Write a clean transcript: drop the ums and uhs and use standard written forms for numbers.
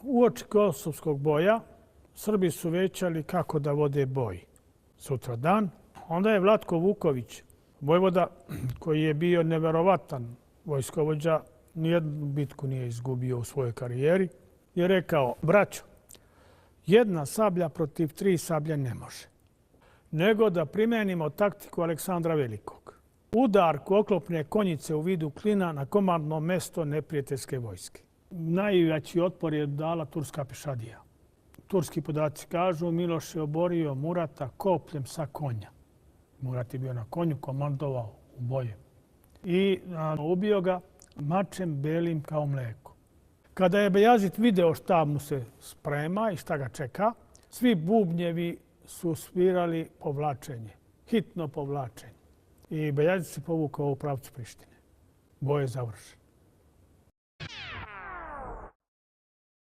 Uoči Kosovskog boja Srbi su većali kako da vode boj sutradan. Onda je Vlatko Vuković, vojvoda koji je bio neverovatan vojskovođa, nijednu bitku nije izgubio u svojoj karijeri, je rekao: braćo, jedna sablja protiv 3 sablje ne može, nego da primenimo taktiku Aleksandra Velikog. Udarku oklopne konjice u vidu klina na komandno mesto neprijateljske vojske. Najveći otpor je dala turska pešadija. Turski podaci kažu: Miloš je oborio Murata kopljem sa konja. Murat je bio na konju, komandovao u boju. I ubio ga mačem belim kao mleko. Kada je Bejazid video šta mu se sprema i šta ga čeka, svi bubnjevi su svirali povlačenje, hitno povlačenje. I Bejazid se povukao u pravcu Prištine. Boj je završen.